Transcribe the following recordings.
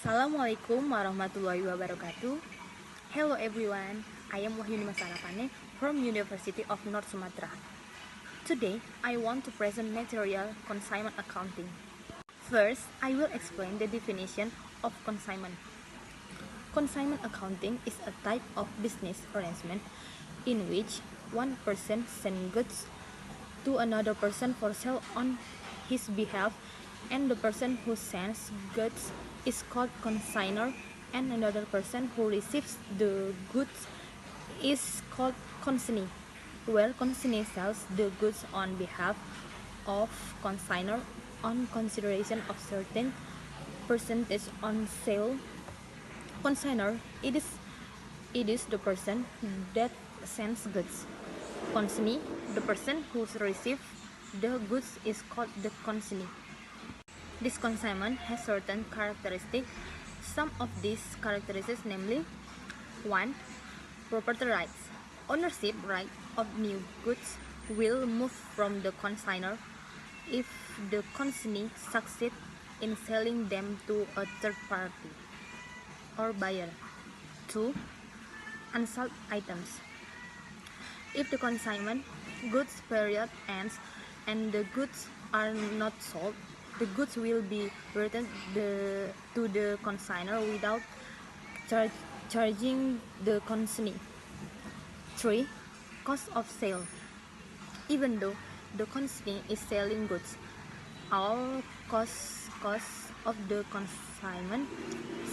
Assalamualaikum warahmatullahi wabarakatuh. Hello everyone, I am Wahyuni Maisarah Pane from University of North Sumatra. Today, I want to present material Consignment Accounting. First, I will explain the definition of consignment. Consignment accounting is a type of business arrangement in which one person sends goods to another person for sale on his behalf, and the person who sends goods is called consignor, and another person who receives the goods is called consignee, where consignee sells the goods on behalf of consignor on consideration of certain percentage on sale. Consignor, it is the person that sends goods. Consignee, the person who receives the goods, is called the consignee. This consignment has certain characteristics. Some of these characteristics, namely: 1. Property rights. Ownership right of new goods will move from the consignor if the consignee succeeds in selling them to a third party or buyer. 2. Unsold items. If the consignment goods period ends and the goods are not sold, the goods will be returned to the consignor without charging the consignee. 3. Cost of sale. Even though the consignee is selling goods, all costs of the consignment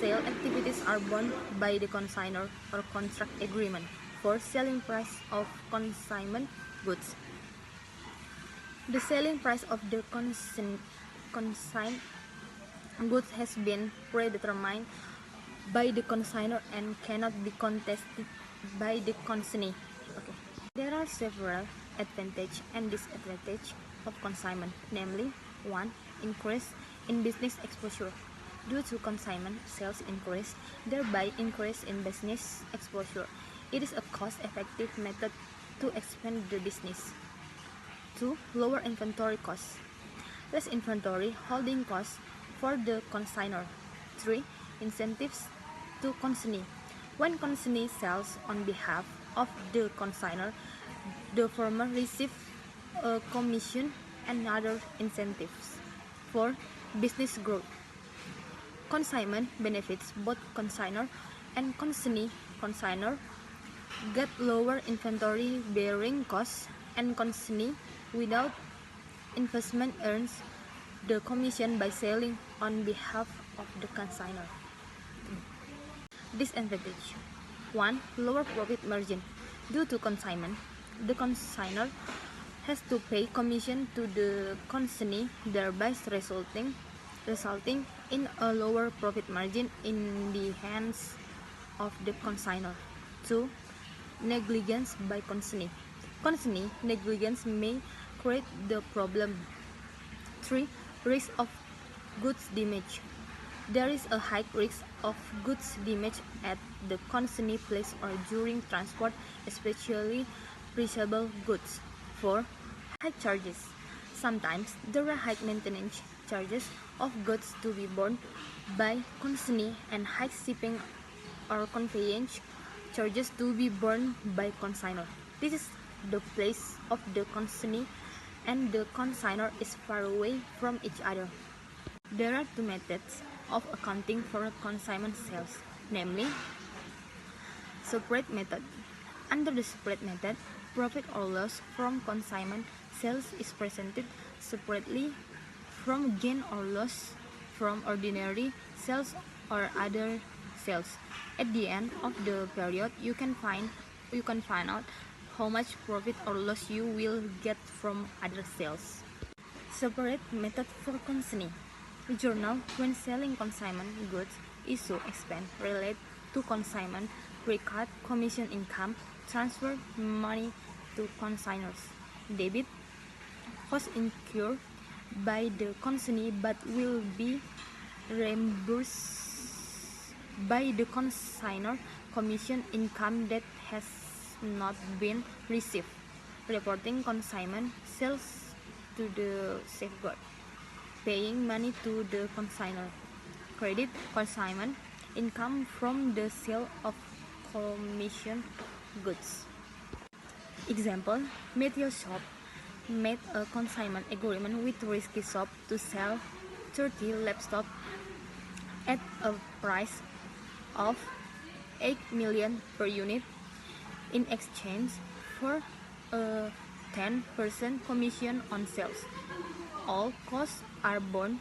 sale activities are borne by the consignor or contract agreement for selling price of consignment goods. The selling price of the consigned goods has been predetermined by the consignor and cannot be contested by the consignee. Okay. There are several advantages and disadvantages of consignment, namely: 1. Increase in business exposure. Due to consignment sales increase, thereby increase in business exposure. It is a cost-effective method to expand the business. 2. Lower inventory costs. Less inventory holding costs for the consignor. 3. Incentives to consignee. When consignee sells on behalf of the consignor, the former receives a commission and other incentives. 4. Business growth. Consignment benefits both consignor and consignee. Consignor get lower inventory bearing costs, and consignee without investment earns the commission by selling on behalf of the consignor. Disadvantage: 1. Lower profit margin. Due to consignment, the consignor has to pay commission to the consignee, thereby resulting in a lower profit margin in the hands of the consignor. 2. Negligence by consignee. Consignee negligence may create the problem. 3. Risk of goods damage. There is a high risk of goods damage at the consignee place or during transport, especially perishable goods. 4. High charges. Sometimes there are high maintenance charges of goods to be borne by consignee and high shipping or conveyance charges to be borne by consignor. This is the place of the consignee and the consignor is far away from each other. There are two methods of accounting for consignment sales, namely: separate method. Under the separate method, profit or loss from consignment sales is presented separately from gain or loss from ordinary sales or other sales. At the end of the period, you can find out how much profit or loss you will get from other sales. Separate method for consignee. Journal when selling consignment goods, issue expense related to consignment, record commission income, transfer money to consignors. Debit: cost incurred by the consignee but will be reimbursed by the consignor. Commission income that has not been received. Reporting consignment sales to the safeguard. Paying money to the consignor. credit consignment income from the sale of commission goods. Example, Meteor Shop made a consignment agreement with Risky Shop to sell 30 laptops at a price of 8 million per unit in exchange for a 10% commission on sales. All costs are borne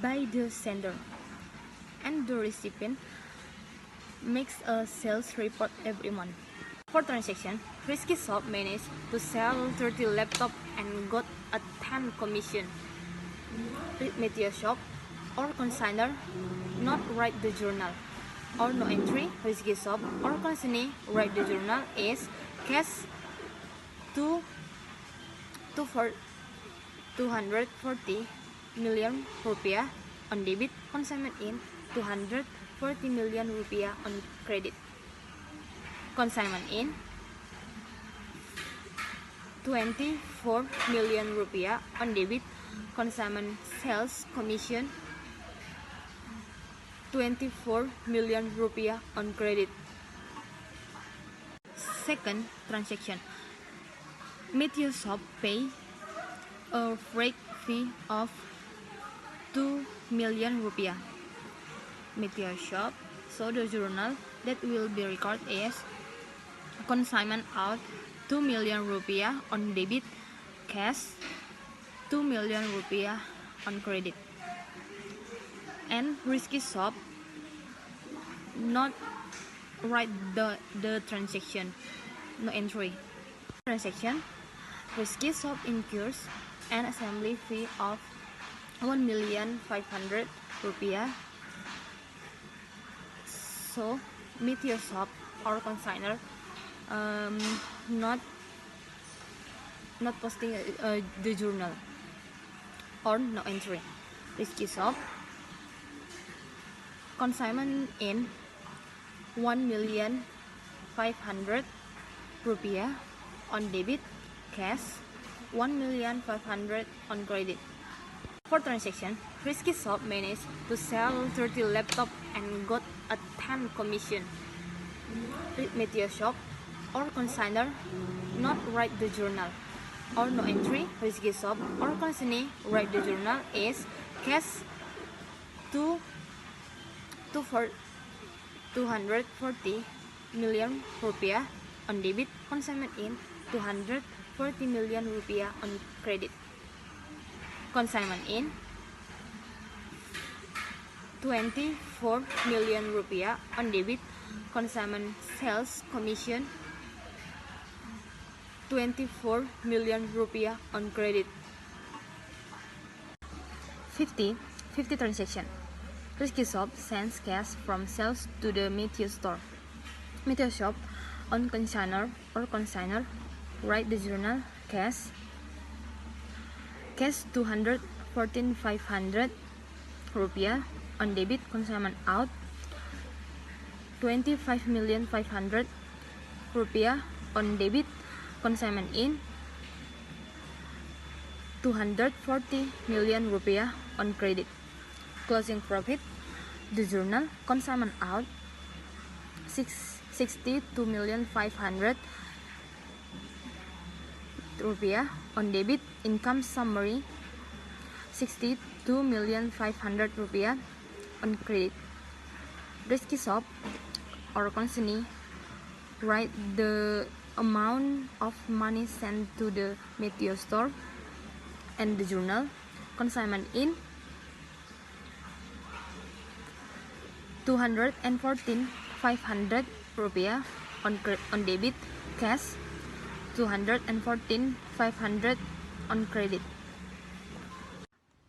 by the sender, and the recipient makes a sales report every month. For transaction, Risky Shop managed to sell 30 laptops and got a 10 commission. Meteor Shop or consignor not write the journal or no entry. Risky Shop or consignee write the journal is cash 240 million rupiah on debit, consignment in 240 million rupiah on credit. Consignment in 24 million rupiah on debit, consignment sales commission 24 million rupiah on credit. Second transaction, Meteor Shop pay a freight fee of 2 million rupiah. Meteor Shop so the journal that will be recorded as consignment out 2 million rupiah on debit, cash 2 million rupiah on credit. And Risky Shop not write the transaction, no entry. Transaction, Risky Shop incurs an assembly fee of 1,500,000 rupiah. So Meteor Shop or consignor not posting the journal or no entry. Risky Shop consignment in 1,500,000 rupiah on debit, cash 1,500,000 on credit. For transaction, Risky Shop managed to sell 30 laptops and got a 10 commission. Meteor Shop or consignor not write the journal or no entry. Risky Shop or consignee write the journal is cash 240 million rupiah on debit, consignment in 240 million rupiah on credit. Consignment in 24 million rupiah on debit, consignment sales commission 24 million rupiah on credit. 50 transaction. Risky Shop sends cash from sales to the Meteor store. Meteor Shop on consignor or consignor write the journal cash 214,500 rupiah on debit, consignment out 25,500,000 rupiah on debit, consignment in 240 million rupiah on credit. Closing profit, the journal consignment out 62,500,000 rupiah on debit, income summary 62,500,000 rupiah on credit. Risky Shop or consignee write the amount of money sent to the Meteor store and the journal consignment in 214,500 rupiah on debit, cash 214,500 on credit.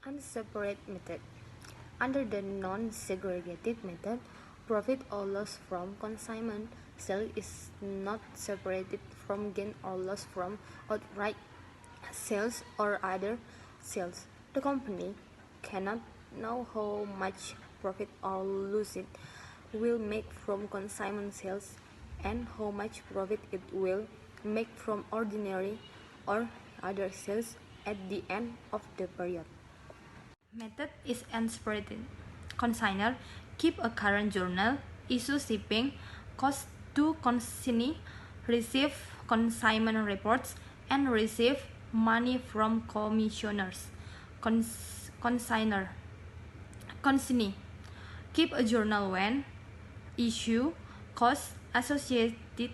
Unseparate method. Under the non-segregated method, profit or loss from consignment sale is not separated from gain or loss from outright sales or other sales. The company cannot know how much profit or loss it will make from consignment sales and how much profit it will make from ordinary or other sales at the end of the period. Method is unseparated. consignor keep a current journal, issue shipping costs to consignee, receive consignment reports, and receive money from commissioners. Consignor. Consignee keep a journal when issue costs associated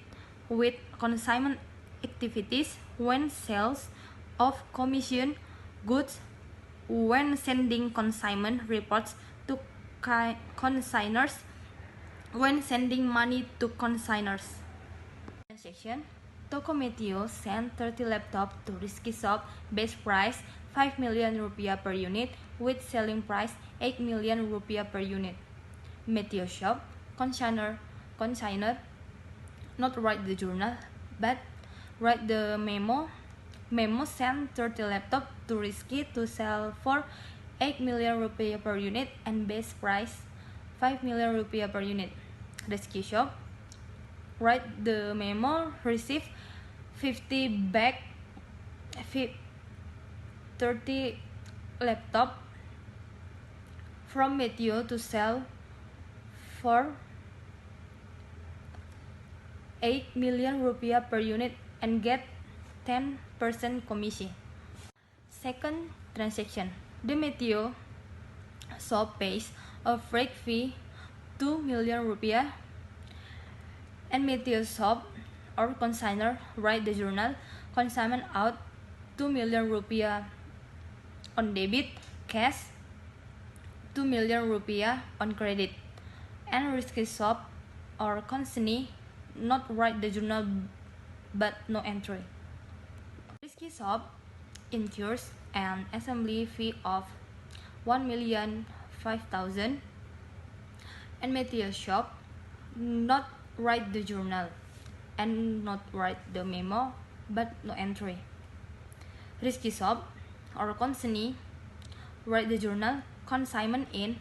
with consignment activities, when sales of commissioned goods, when sending consignment reports to consignors, when sending money to consignors. Transaction. Tokometio sent 30 laptops to Rizky Shop, base price 5 million rupiah per unit with selling price 8 million rupiah per unit. Meteo Shop, consignor, not write the journal, but write the memo. Memo sent 30 laptops to Rizky to sell for 8 million rupiah per unit and base price 5 million rupiah per unit. Rizky Shop, write the memo, receive 30 laptop from Meteo to sell for 8 million rupiah per unit and get 10% commission. Second transaction. The Meteo shop pays a freight fee 2 million rupiah and Meteo shop or consignor write the journal, consignment out 2 million rupiah on debit, cash 2 million rupiah on credit, and Rizky shop or consignee not write the journal but no entry. Rizky shop incurs an assembly fee of 1,005,000 and Meteo shop not write the journal and not write the memo but no entry. Rizky shop or consignee write the journal, consignment in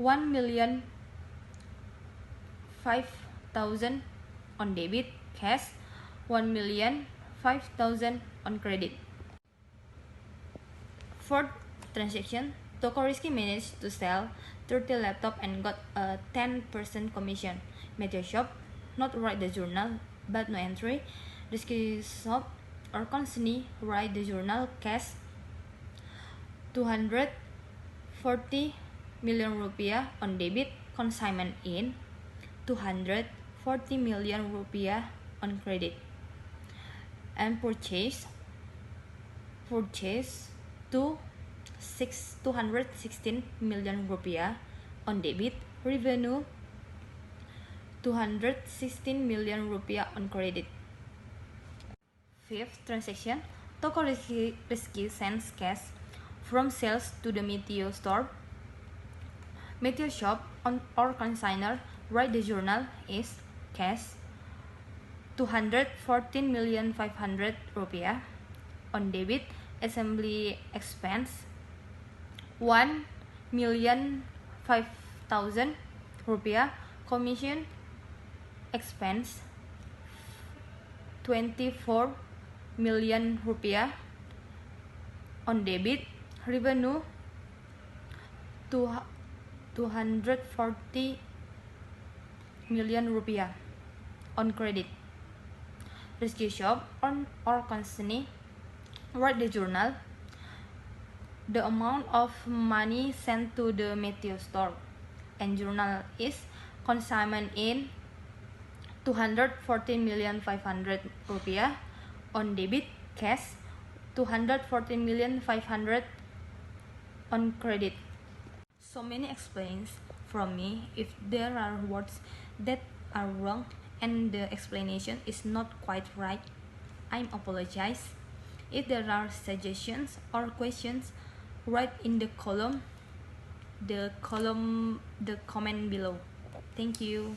1,005,000 on debit, cash 1,005,000 on credit. Fourth transaction. Toko Rizky managed to sell 30 laptops and got a 10% commission. Meteo shop not write the journal but no entry. Rizky shop or consignee write the journal, cash 240 million rupiah on debit, consignment in 240 million rupiah on credit, and purchase 216 million rupiah on debit, revenue 216 million rupiah on credit. Fifth transaction. Toko Rizky sends cash from sales to the Meteo store. Meteo shop or consignor write the journal is cash 214,500,000 rupiah on debit, assembly expense 1,005,000 rupiah, commission expense 24 million rupiah on debit, revenue 240 million rupiah on credit. Rizky shop or consignee write the journal, the amount of money sent to the Meteo store, and journal is consignment in 214,500,000 rupiah on debit, cash 214,500,000 on credit. So many explains from me. If there are words that are wrong and the explanation is not quite right, I apologize. If there are suggestions or questions, write in the comment below. Thank you.